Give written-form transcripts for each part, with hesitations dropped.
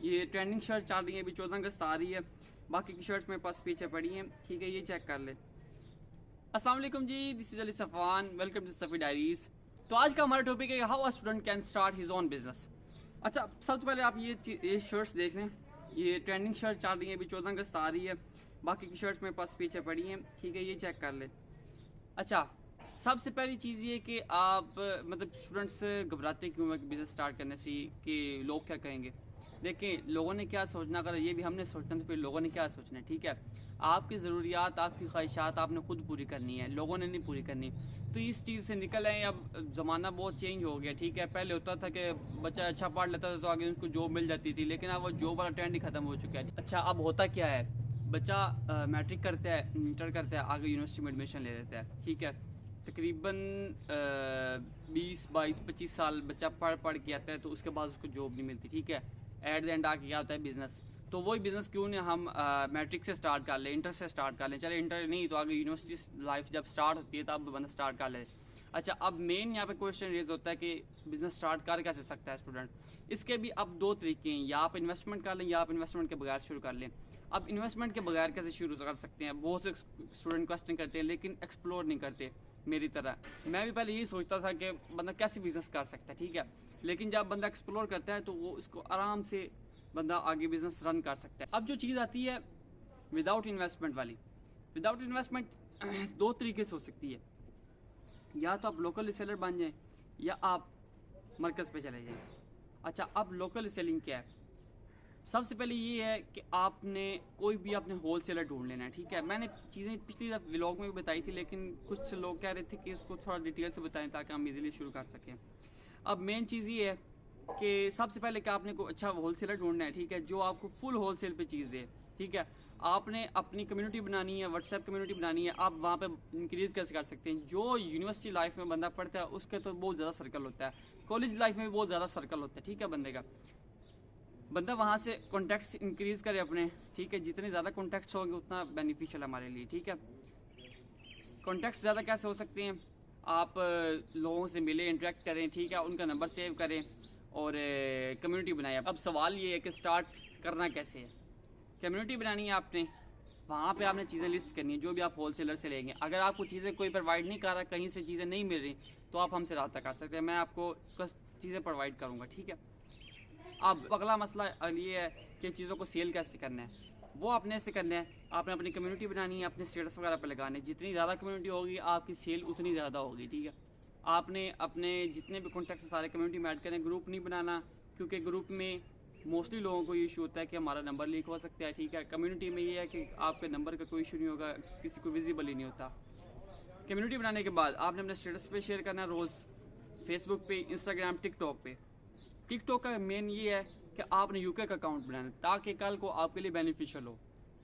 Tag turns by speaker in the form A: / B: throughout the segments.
A: ये trending shirt चल रही है, अभी 14 अगस्त आ रही है। बाकी की शर्ट्स मेरे पास पीछे पड़ी हैं, ठीक है, ये चेक कर ले। अस्सलाम वालेकुम ji, this is Ali Safan, welcome to Safi diaries. तो आज का हमारा टॉपिक है how a student can start his own business. अच्छा, सबसे पहले आप ये शर्ट्स देख लें। ये ट्रेंडिंग शर्ट चल रही है, अभी 14 अगस्त आ रही है। बाकी की शर्ट्स मेरे पास पीछे पड़ी हैं, ठीक है, ये चेक कर ले। अच्छा, सबसे पहली चीज़ ये कि आप मतलब स्टूडेंट्स घबराते क्यों हैं बिज़नेस स्टार्ट करने से कि लोग क्या कहेंगे। देखें, लोगों ने क्या सोचना, अगर ये भी हमने सोचना तो फिर लोगों ने क्या सोचना है, ठीक है। आपकी ज़रूरियात, आपकी ख्वाहिशात आपने खुद पूरी करनी है, लोगों ने नहीं पूरी करनी। तो इस चीज़ से निकल आए। अब ज़माना बहुत चेंज हो गया, ठीक है। पहले होता था कि बच्चा अच्छा पढ़ लेता था तो आगे उसको जॉब मिल जाती थी, लेकिन अब वो जॉब वाला ट्रेंड ही ख़त्म हो चुका है। अच्छा, अब होता क्या है, बच्चा मैट्रिक करता है, इंटर करता है, आगे यूनिवर्सिटी में एडमिशन ले लेता है, ठीक है। तकरीबन 20, 22, 25 साल बच्चा पढ़ पढ़ के आता है, तो उसके बाद उसको जॉब नहीं मिलती, ठीक है। एट द एंड आके क्या होता है, बिज़नेस। तो वही बिज़नेस क्यों नहीं हम मैट्रिक से स्टार्ट कर लें, इंटर से स्टार्ट कर लें। चले इंटर नहीं तो आगे यूनिवर्सिटी लाइफ जब स्टार्ट होती है तब बंदा स्टार्ट कर ले। अच्छा, अब मेन यहाँ पे क्वेश्चन रेज होता है कि बिज़नेस स्टार्ट कर कैसे सकता है स्टूडेंट। इसके भी अब दो तरीके हैं, या आप इन्वेस्टमेंट कर लें या आप इन्वेस्टमेंट के बगैर शुरू कर लें। अब इन्वेस्टमेंट के बगैर कैसे शुरू कर सकते हैं, बहुत से स्टूडेंट क्वेश्चन करते हैं लेकिन एक्सप्लोर नहीं करते। मेरी तरह मैं भी पहले यही सोचता था कि बंदा कैसे बिज़नेस कर सकता है, ठीक है। लेकिन जब बंदा एक्सप्लोर करता है तो वो इसको आराम से बंदा आगे बिज़नेस रन कर सकता है। अब जो चीज़ आती है विदाउट इन्वेस्टमेंट वाली, विदाउट इन्वेस्टमेंट दो तरीके से हो सकती है। या तो आप लोकल रीसेलर बन जाएं या आप मरकज़ पे चले जाएं। अच्छा, अब लोकल रीसेलिंग क्या है। सबसे पहले ये है कि आपने कोई भी अपने होल सेलर ढूंढ लेना है, ठीक है। मैंने चीज़ें पिछली व्लॉग में भी बताई थी, लेकिन कुछ लोग कह रहे थे कि इसको थोड़ा डिटेल से बताएं ताकि हम इजीली शुरू कर सकें। अब मेन चीज़ ये है कि सबसे पहले कि आपने को अच्छा होल सेलर ढूंढना है, ठीक है, जो आपको फुल होल सेल पर चीज़ दे, ठीक है। आपने अपनी कम्युनिटी बनानी है, व्हाट्सएप कम्युनिटी बनानी है। आप वहाँ पे इंक्रीज़ कैसे कर सकते हैं, जो यूनिवर्सिटी लाइफ में बंदा पढ़ता है उसके तो बहुत ज़्यादा सर्कल होता है, कॉलेज लाइफ में भी बहुत ज़्यादा सर्कल होता है, ठीक है। बंदा वहाँ से कॉन्टैक्ट्स इंक्रीज़ करे अपने, ठीक है। जितने ज़्यादा कॉन्टैक्ट्स होंगे उतना बेनिफिशियल हमारे लिए, ठीक है। कॉन्टैक्ट्स ज़्यादा कैसे हो सकते हैं, आप लोगों से मिले, इंटरेक्ट करें, ठीक है, उनका नंबर सेव करें और कम्युनिटी बनाएं। अब सवाल ये है कि स्टार्ट करना कैसे है। कम्युनिटी बनानी है आपने, वहाँ पे आपने चीज़ें लिस्ट करनी है जो भी आप होल सेलर से लेंगे। अगर आपको चीज़ें कोई प्रोवाइड नहीं कर रहा, कहीं से चीज़ें नहीं मिल रही, तो आप हमसे रब्ता कर सकते हैं, मैं आपको चीज़ें प्रोवाइड करूँगा, ठीक है। अब अगला मसला ये है कि चीज़ों को सेल कैसे करना है। वो आपने ऐसे करना है, आपने अपनी कम्युनिटी बनानी है, अपने स्टेटस वगैरह पे लगाने। जितनी ज़्यादा कम्युनिटी होगी आपकी सेल उतनी ज़्यादा होगी, ठीक है। आपने अपने जितने भी कॉन्टैक्ट सारे कम्युनिटी में ऐड करें, ग्रुप नहीं बनाना, क्योंकि ग्रुप में मोस्टली लोगों को ये इशू होता है कि हमारा नंबर लीक हो सकता है, ठीक है। कम्युनिटी में ये है कि आपके नंबर का कोई इशू नहीं होगा, किसी को विजिबल ही नहीं होता। कम्युनिटी बनाने के बाद आपने अपने स्टेटस पे शेयर करना है रोज़, फेसबुक पे, इंस्टाग्राम, टिकटॉक पे। टिकटॉक का मेन ये है कि आपने यूके का अकाउंट बनाना है ताकि कल को आपके लिए बेनिफिशियल हो।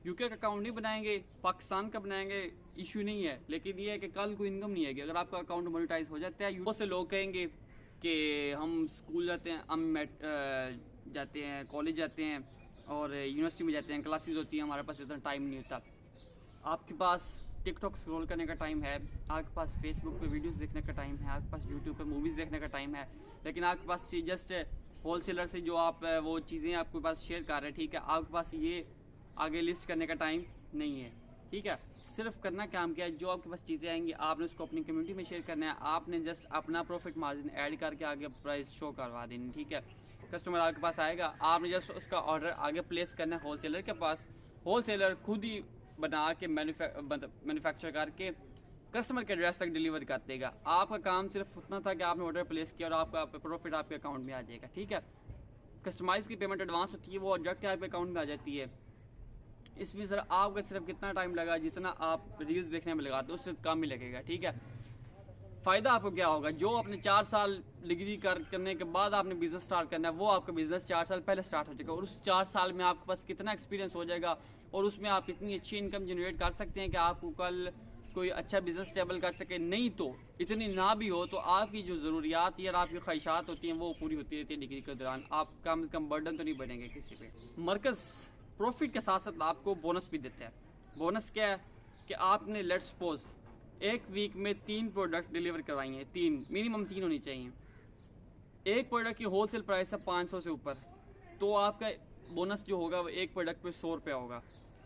A: यूके का अकाउंट नहीं बनाएंगे, पाकिस्तान का बनाएंगे, इशू नहीं है, लेकिन ये है कि कल कोई इनकम नहीं आएगी। अगर आपका अकाउंट मोनेटाइज हो जाता है, बहुत से लोग कहेंगे कि हम स्कूल जाते हैं, हम जाते हैं, कॉलेज जाते हैं और यूनिवर्सिटी में जाते हैं, क्लासेस होती हैं, हमारे पास इतना टाइम नहीं होता। आपके पास टिकटॉक स्क्रॉल करने का टाइम है, आपके पास फेसबुक पे वीडियोस देखने का टाइम है, आपके पास यूट्यूब पे मूवीज़ देखने का टाइम है, लेकिन आपके पास जस्ट होल सेलर से जो आप वो चीज़ें आपके पास शेयर कर रहे हैं, ठीक है, आपके पास ये आगे लिस्ट करने का टाइम नहीं है, ठीक है। सिर्फ करना काम क्या है, जो आपके पास चीज़ें आएंगी आपने उसको अपनी कम्युनिटी में शेयर करना है। आपने जस्ट अपना प्रॉफिट मार्जिन ऐड करके आगे प्राइस शो करवा देनी, ठीक है। कस्टमर आपके पास आएगा, आपने जस्ट उसका ऑर्डर आगे प्लेस करना है होल सेलर के पास। होल सेलर खुद ही बना के मैन्युफैक्चर करके कस्टमर के एड्रेस तक डिलीवर कर देगा। आपका काम सिर्फ उतना था कि आपने ऑर्डर प्लेस किया और आपका प्रॉफिट आपके अकाउंट में आ जाएगा, ठीक है। कस्टमाइज़ की पेमेंट एडवांस होती है, वो डायरेक्ट आपके अकाउंट में आ जाती है। इसमें सर आपका सिर्फ कितना टाइम लगा, जितना आप रील्स देखने में लगाते हो उससे कम ही लगेगा, ठीक है। फ़ायदा आपको क्या होगा, जो आपने 4 साल डिग्री करने के बाद आपने बिज़नेस स्टार्ट करना है, वो आपका बिज़नेस 4 साल पहले स्टार्ट हो जाएगा और उस 4 साल में आपके पास कितना एक्सपीरियंस हो जाएगा और उसमें आप इतनी अच्छी इनकम जनरेट कर सकते हैं कि आपको कल कोई अच्छा बिज़नेस स्टेबल कर सके। नहीं तो इतनी ना भी हो तो आपकी जो ज़रूरियात या आपकी ख्वाहिशात होती हैं वो पूरी होती रहती है डिग्री के दौरान। आप कम से कम बर्डन तो नहीं बनेंगे किसी पे। मरकज़ प्रॉफिट के साथ साथ आपको बोनस भी देता है। बोनस क्या है कि आपने लेट्स सपोज एक वीक में 3 प्रोडक्ट डिलीवर करवाई हैं, 3 मिनिमम 3 होनी चाहिए। एक प्रोडक्ट की होलसेल प्राइस है 500 से ऊपर, तो आपका बोनस जो होगा वो एक प्रोडक्ट पे 100 रुपया होगा।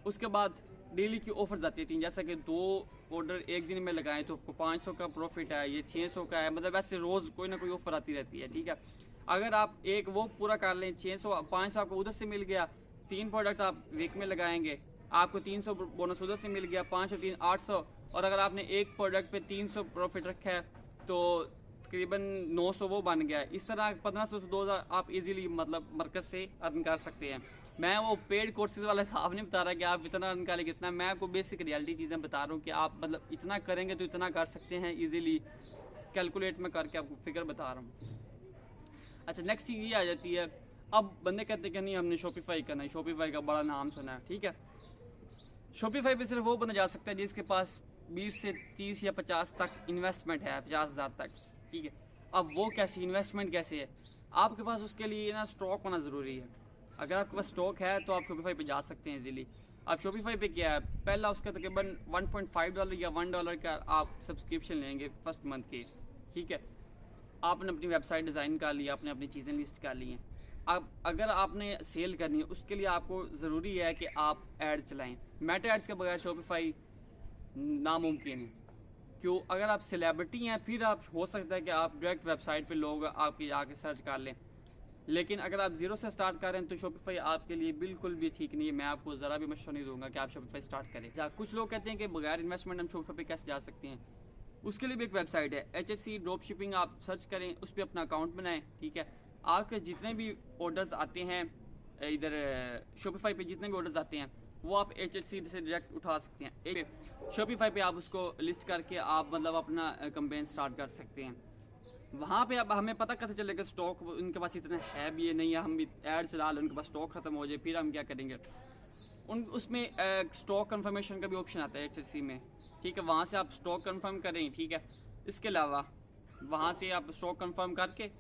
A: उसके बाद डेली की ऑफर्स आती थी, जैसा कि 2 ऑर्डर एक दिन में लगाएं तो आपको 500 का प्रॉफिट है, ये 600 का है, मतलब ऐसे रोज़ कोई ना कोई ऑफर आती रहती है, ठीक है। अगर आप एक वो पूरा कर लें, 600 500 आपको उधर से मिल गया, 3 प्रोडक्ट आप वीक में लगाएंगे, आपको 300 बोनस उधर से मिल गया, 5 और 3 800, और अगर आपने एक प्रोडक्ट पे 300 प्रॉफिट रखा है तो तकरीबन 900 वो बन गया है। इस तरह 1500 से 2000 आप इजीली मतलब मरकज़ से अर्न कर सकते हैं। मैं वो पेड कोर्सेज वाला हिसाब नहीं बता रहा कि आप इतना अर्न करें कितना, मैं आपको बेसिक रियलिटी चीज़ें बता रहा हूँ कि आप मतलब इतना करेंगे तो इतना कर सकते हैं इजीली, कैलकुलेट में करके आपको फिगर बता रहा हूँ। अच्छा, नेक्स्ट चीज़ ये आ जाती है, अब बंदे कहते हैं कि नहीं हमने शॉपिफाई करना है, शॉपिफाई का बड़ा नाम सुना है, ठीक है। शॉपिफाई पे सिर्फ वो बंदा जा सकता है जिसके पास 20 से 30 या 50 तक इन्वेस्टमेंट है, 50,000 तक, ठीक है। अब वो कैसी इन्वेस्टमेंट कैसे है, आपके पास उसके लिए ना स्टॉक होना ज़रूरी है। अगर आपके पास स्टॉक है तो आप शॉपिफाई पे जा सकते हैं इजीली। अब शॉपिफाई पे क्या है, पहला उसका तकरीबन $1.5 या $1 का आप सब्सक्रिप्शन लेंगे फर्स्ट मंथ के, ठीक है। आपने अपनी वेबसाइट डिज़ाइन कर ली, आपने अपनी चीज़ें लिस्ट कर ली हैं। अब अगर आपने सेल करनी है उसके लिए आपको ज़रूरी है कि आप ऐड चलाएं। मेटा एड्स के बगैर शॉपिफाई नामुमकिन है। क्यों, अगर आप सेलिब्रिटी हैं फिर आप हो सकता है कि आप डायरेक्ट वेबसाइट पे लोग आपकी आके सर्च कर लें, लेकिन अगर आप ज़ीरो से स्टार्ट कर रहे हैं तो शॉपिफाई आपके लिए बिल्कुल भी ठीक नहीं है। मैं आपको ज़रा भी मशवरा नहीं दूंगा कि आप शॉपिफाई स्टार्ट करें। कुछ लोग कहते हैं कि बगैर इन्वेस्टमेंट हम शॉपिफाई पे कैसे जा सकते हैं, उसके लिए भी एक वेबसाइट है HSC ड्रॉप शिपिंग, आप सर्च करें, उस पर अपना अकाउंट बनाएं, ठीक है। आपके जितने भी ऑर्डर्स आते हैं इधर शॉपिफाई पे, जितने भी ऑर्डर्स आते हैं वो आप HSC से डायरेक्ट उठा सकते हैं। शॉपिफाई पे आप उसको लिस्ट करके आप मतलब अपना कैंपेन स्टार्ट कर सकते हैं। वहाँ पे अब हमें पता कैसे चलेगा स्टॉक उनके पास इतना है भी नहीं है, हम ऐड चला लें उनके पास स्टॉक ख़त्म हो जाए, फिर हम क्या करेंगे। उसमें स्टॉक कंफर्मेशन का भी ऑप्शन आता है HSC में, ठीक है। वहाँ से आप स्टॉक कंफर्म करें, ठीक है। इसके अलावा वहाँ से आप स्टॉक कंफर्म करके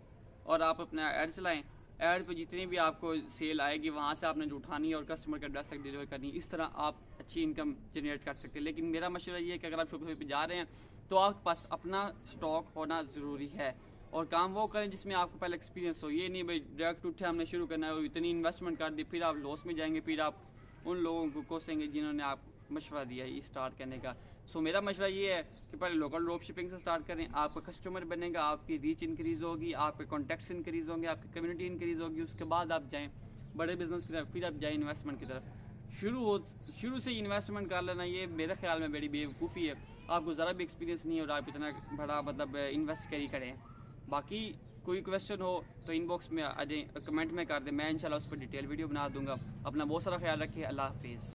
A: और आप अपना ऐड चलाएं। ऐड पे जितनी भी आपको सेल आएगी वहाँ से आपने जो उठानी है और कस्टमर के एड्रेस तक डिलीवर करनी है। इस तरह आप अच्छी इनकम जनरेट कर सकते हैं। लेकिन मेरा मशवरा ये है कि अगर आप शॉपिफाई पे जा रहे हैं तो आपके पास अपना स्टॉक होना ज़रूरी है, और काम वो करें जिसमें आपको पहले एक्सपीरियंस हो। ये नहीं भाई डायरेक्ट उठे हमने शुरू करना है, इतनी इन्वेस्टमेंट कर दी, फिर आप लॉस में जाएंगे, फिर आप उन लोगों को कोसेंगे जिन्होंने आप मशवरा दिया ये स्टार्ट करने का। सो मेरा मशवरा ये है कि पहले लोकल ड्रॉप शिपिंग से स्टार्ट करें, आपका कस्टमर बनेगा, आपकी रीच इंक्रीज़ होगी, आपके कॉन्टैक्ट्स इंक्रीज़ होंगे, आपकी कम्युनिटी इंक्रीज़ होगी। उसके बाद आप जाएँ बड़े बिजनेस की तरफ, फिर आप जाएँ इन्वेस्टमेंट की तरफ। शुरू से इन्वेस्टमेंट कर लेना ये मेरे ख्याल में बड़ी बेवकूफ़ी है। आपको ज़रा भी एक्सपीरियंस नहीं हो रहा, आप इतना बड़ा मतलब इन्वेस्ट करें। बाकी कोई क्वेश्चन हो तो इनबॉक्स में आ जाए, कमेंट में कर दें, मैं इंशाल्लाह उस पर डिटेल वीडियो बना दूंगा। अपना बहुत सारा ख्याल रखिए, अल्लाह हाफिज़।